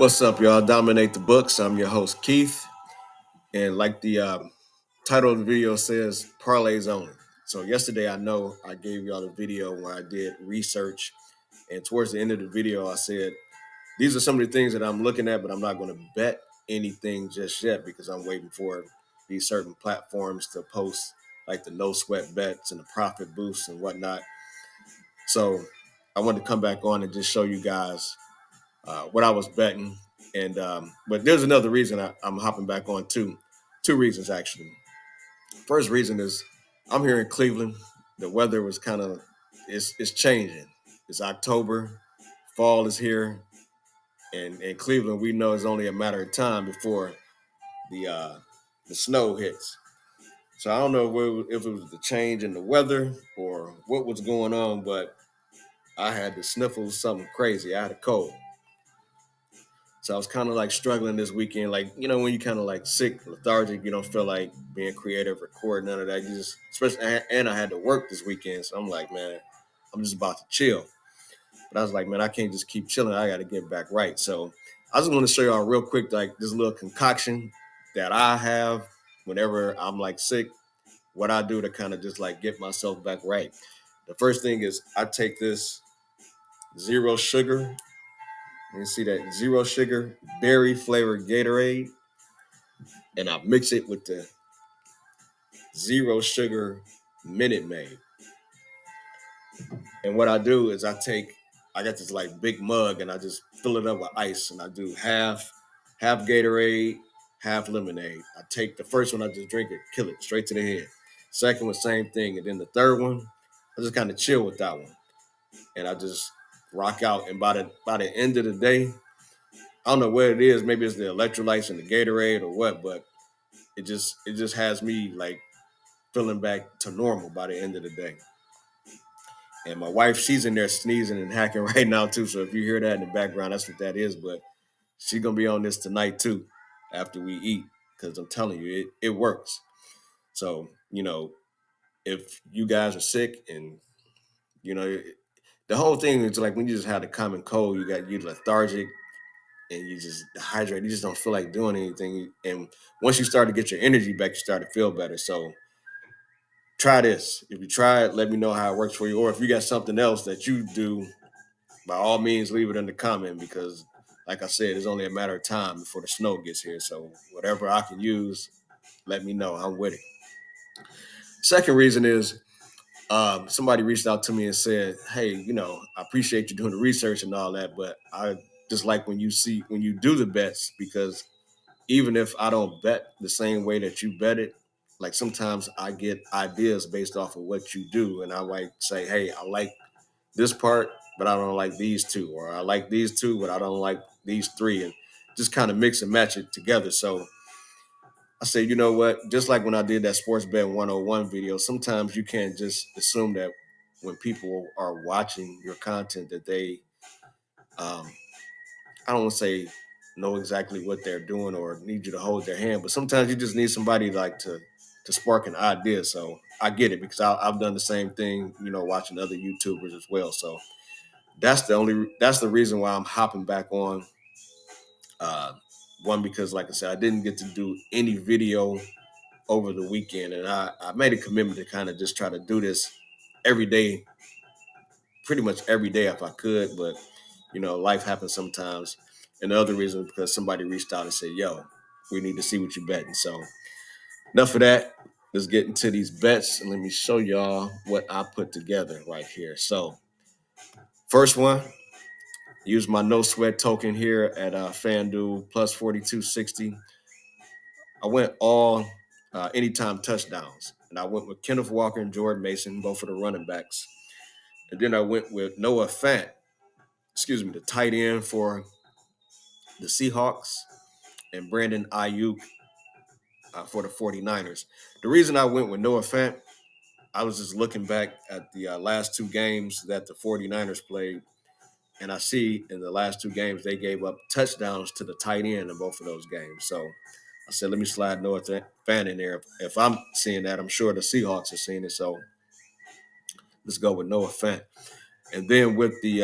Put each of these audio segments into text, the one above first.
What's up, y'all? Dominate the books. I'm your host, Keith. And like the title of the video says, Parlays Only. So, yesterday, I know I gave y'all the video where I did research. And towards the end of the video, I said, these are some of the things that I'm looking at, but I'm not going to bet anything just yet because I'm waiting for these certain platforms to post like the no sweat bets and the profit boosts and whatnot. So, I wanted to come back on and just show you guys what I was betting. And but there's another reason I'm hopping back on too. Two reasons actually. First reason is I'm here in Cleveland. The weather was kind of it's changing. It's October, fall is here, and in Cleveland we know it's only a matter of time before the uh, the snow hits. So I don't know if it was the change in the weather or what was going on, but I had to sniffle something crazy. I had a cold. So I was kind of like struggling this weekend, like when you kind of like sick, lethargic, you don't feel like being creative, record none of that. You just, especially, and I had to work this weekend, so I'm like, man, I'm just about to chill. But I was like, man, I can't just keep chilling. I got to get back right. So I just want to show y'all real quick, like this little concoction that I have whenever I'm like sick. What I do to kind of just like get myself back right. The first thing is I take this zero sugar. You see that zero sugar berry flavored Gatorade, and I mix it with the zero sugar Minute Maid. And what I do is I got this like big mug and I just fill it up with ice and I do half Gatorade, half lemonade. I take the first one, I just drink it, kill it straight to the head. Second one, same thing. And then the third one, I just kind of chill with that one. And I just rock out. And by the end of the day, I don't know what it is. Maybe it's the electrolytes and the Gatorade or what, but it just has me like feeling back to normal by the end of the day. And my wife, she's in there sneezing and hacking right now too. So if you hear that in the background, that's what that is. But she's gonna be on this tonight too, after we eat, because I'm telling you, it works. So if you guys are sick and you know the whole thing is like when you just have the common cold, you lethargic and you just dehydrated, you just don't feel like doing anything. And once you start to get your energy back, you start to feel better. So try this. If you try it, let me know how it works for you. Or if you got something else that you do, by all means, leave it in the comment because, like I said, it's only a matter of time before the snow gets here. So whatever I can use, let me know. I'm with it. Second reason is somebody reached out to me and said, "Hey, I appreciate you doing the research and all that, but I just like when you do the bets because even if I don't bet the same way that you bet it, like sometimes I get ideas based off of what you do, and I might say, hey, I like this part, but I don't like these two, or I like these two, but I don't like these three, and just kind of mix and match it together. So I say, you know what? Just like when I did that Sports Bet 101 video, sometimes you can't just assume that when people are watching your content that they um, I don't want to say know exactly what they're doing or need you to hold their hand, but sometimes you just need somebody like to spark an idea. So I get it because I've done the same thing, watching other YouTubers as well. So that's the reason why I'm hopping back on. Uh, One because, like I said, I didn't get to do any video over the weekend, and I made a commitment to kind of just try to do this every day, pretty much every day if I could, but life happens sometimes. And the other reason is because somebody reached out and said, "Yo, we need to see what you're betting." So enough of that. Let's get into these bets and let me show y'all what I put together right here. So first one, use my no sweat token here at FanDuel plus 4260. I went all anytime touchdowns, and I went with Kenneth Walker and Jordan Mason, both of the running backs. And then I went with Noah Fant, the tight end for the Seahawks, and Brandon Ayuk for the 49ers. The reason I went with Noah Fant, I was just looking back at the last two games that the 49ers played, and I see in the last two games they gave up touchdowns to the tight end in both of those games. So I said, let me slide Noah Fant in there. If I'm seeing that, I'm sure the Seahawks are seeing it. So let's go with Noah Fant. And then with the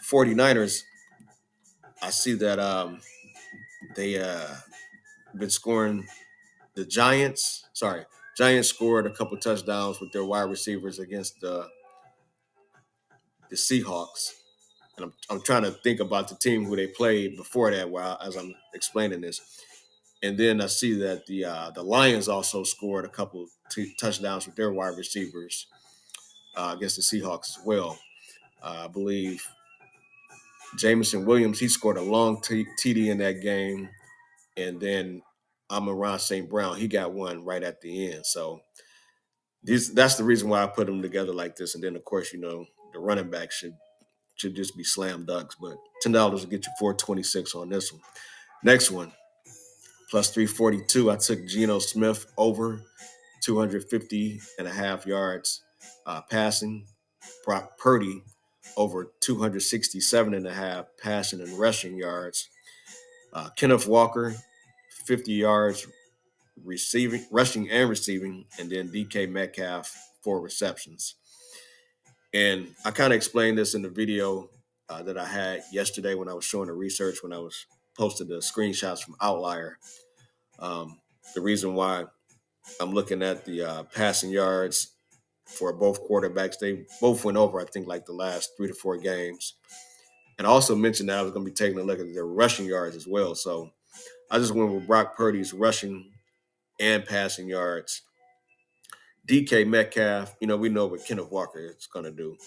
49ers, I see that they been scoring. The Giants, sorry, Giants scored a couple touchdowns with their wide receivers against the Seahawks. And I'm trying to think about the team who they played before that while as I'm explaining this. And then I see that the Lions also scored a couple touchdowns with their wide receivers against the Seahawks as well. I believe Jameson Williams, he scored a long TD in that game. And then Amon St. Brown, he got one right at the end. So that's the reason why I put them together like this. And then, of course, the running back should just be slam dunks. But $10 will get you 426 on this one. Next one, plus 342. I took Geno Smith over 250.5 yards passing. Brock Purdy over 267.5 passing and rushing yards. Kenneth Walker, 50 yards rushing and receiving, and then DK Metcalf, 4 receptions. And I kind of explained this in the video that I had yesterday when I was showing the research, when I was posting the screenshots from Outlier. The reason why I'm looking at the passing yards for both quarterbacks, they both went over, I think, like the last 3 to 4 games. And I also mentioned that I was going to be taking a look at their rushing yards as well. So I just went with Brock Purdy's rushing and passing yards. DK Metcalf, we know what Kenneth Walker is going to do.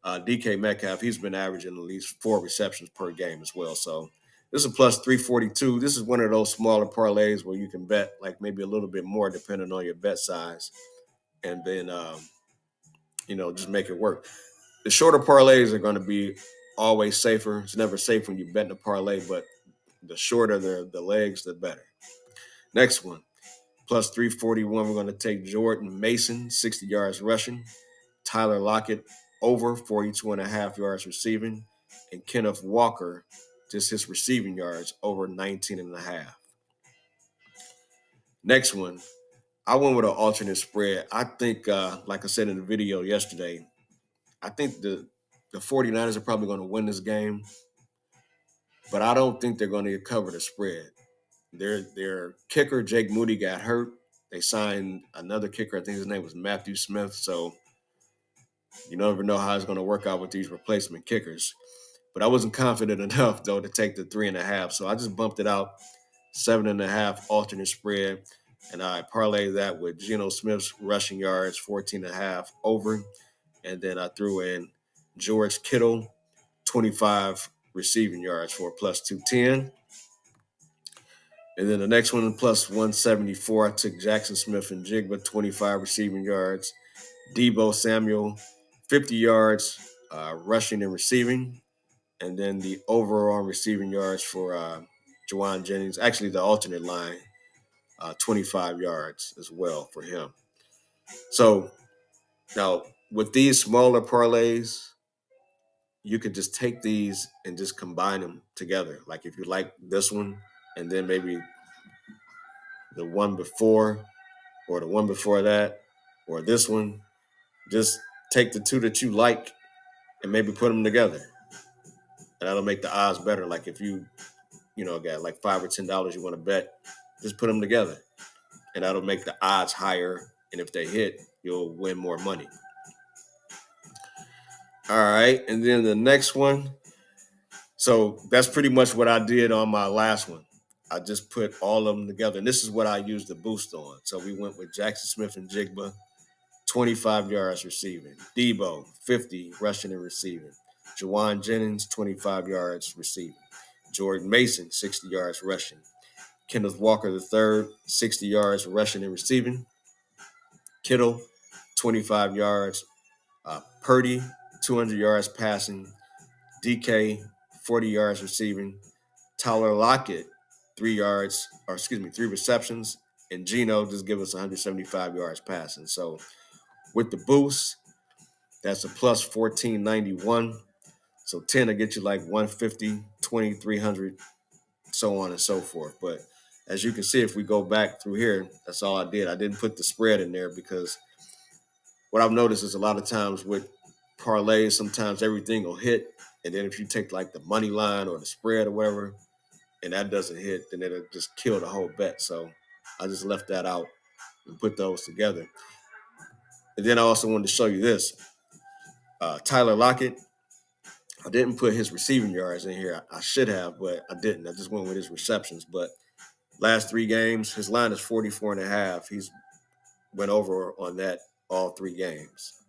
DK Metcalf, he's been averaging at least 4 receptions per game as well. So this is a plus 342. This is one of those smaller parlays where you can bet like maybe a little bit more depending on your bet size. And then, just make it work. The shorter parlays are going to be always safer. It's never safe when you bet in a parlay, but the shorter the legs, the better. Next one, plus 341, we're going to take Jordan Mason, 60 yards rushing. Tyler Lockett, over 42.5 yards receiving. And Kenneth Walker, just his receiving yards, over 19.5. Next one, I went with an alternate spread. I think, like I said in the video yesterday, I think the 49ers are probably going to win this game, but I don't think they're going to cover the spread. Their kicker, Jake Moody, got hurt. They signed another kicker. I think his name was Matthew Smith. So you never know how it's going to work out with these replacement kickers. But I wasn't confident enough, though, to take the 3.5. So I just bumped it out, 7.5 alternate spread. And I parlayed that with Geno Smith's rushing yards, 14.5 over. And then I threw in George Kittle, 25 receiving yards for plus 210. And then the next one, plus 174, I took Jackson Smith and Jigba, 25 receiving yards. Deebo Samuel, 50 yards rushing and receiving. And then the overall receiving yards for Juwan Jennings, actually the alternate line, 25 yards as well for him. So now with these smaller parlays, you could just take these and just combine them together. Like if you like this one and then maybe the one before or the one before that or this one, just take the two that you like and maybe put them together. And that'll make the odds better. Like if you got like $5 or $10 you want to bet, just put them together. And that'll make the odds higher. And if they hit, you'll win more money. All right. And then the next one. So that's pretty much what I did on my last one. I just put all of them together. And this is what I used the boost on. So we went with Jackson Smith and Jigba, 25 yards receiving. Deebo, 50 rushing and receiving. Juwan Jennings, 25 yards receiving. Jordan Mason, 60 yards rushing. Kenneth Walker III, 60 yards rushing and receiving. Kittle, 25 yards. Purdy, 200 yards passing. DK, 40 yards receiving. Tyler Lockett, 3 receptions. And Geno just give us 175 yards passing. So with the boost, that's a plus 1491. So 10 will get you like 150, 20, 300, so on and so forth. But as you can see, if we go back through here, that's all I did. I didn't put the spread in there because what I've noticed is a lot of times with parlays, sometimes everything will hit And then if you take like the money line or the spread or whatever, and that doesn't hit, then it'll just kill the whole bet. So I just left that out and put those together. And then I also wanted to show you this. Tyler Lockett, I didn't put his receiving yards in here. I should have, but I didn't. I just went with his receptions. But last 3 games, his line is 44.5. He's went over on that all 3 games.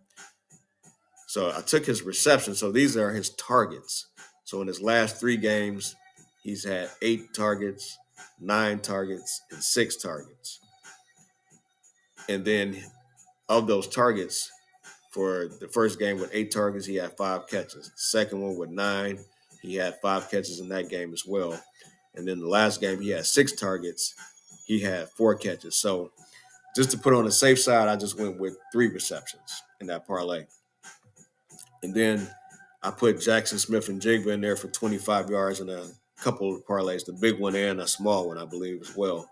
So I took his receptions. So these are his targets. So in his last 3 games, he's had 8 targets, 9 targets, and 6 targets. And then of those targets, for the first game with 8 targets, he had 5 catches. The second one with 9, he had 5 catches in that game as well. And then the last game, he had 6 targets. He had 4 catches. So just to put on the safe side, I just went with 3 receptions in that parlay. And then I put Jackson Smith and Jigba in there for 25 yards in a couple of parlays, the big one and a small one, I believe, as well.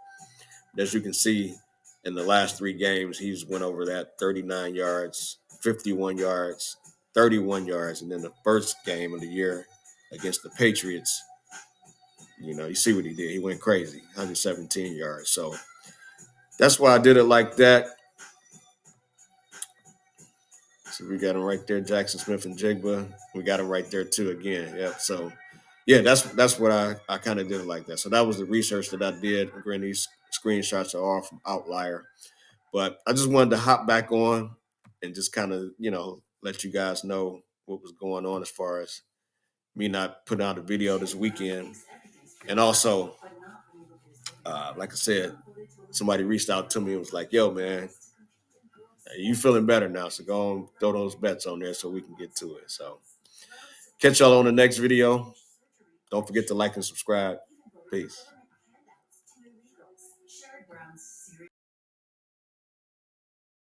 As you can see, in the last 3 games, he's went over that 39 yards, 51 yards, 31 yards. And then the first game of the year against the Patriots, you see what he did. He went crazy, 117 yards. So that's why I did it like that. So we got him right there, Jackson Smith and Jigba. We got him right there too again. Yep. So yeah, that's what I kind of did it like that. So that was the research that I did. Again, these screenshots are all from Outlier. But I just wanted to hop back on and just kind of, let you guys know what was going on as far as me not putting out a video this weekend. And also, like I said, somebody reached out to me and was like, yo, man, you feeling better now. So go and throw those bets on there so we can get to it. So catch y'all on the next video. Don't forget to like and subscribe. Peace.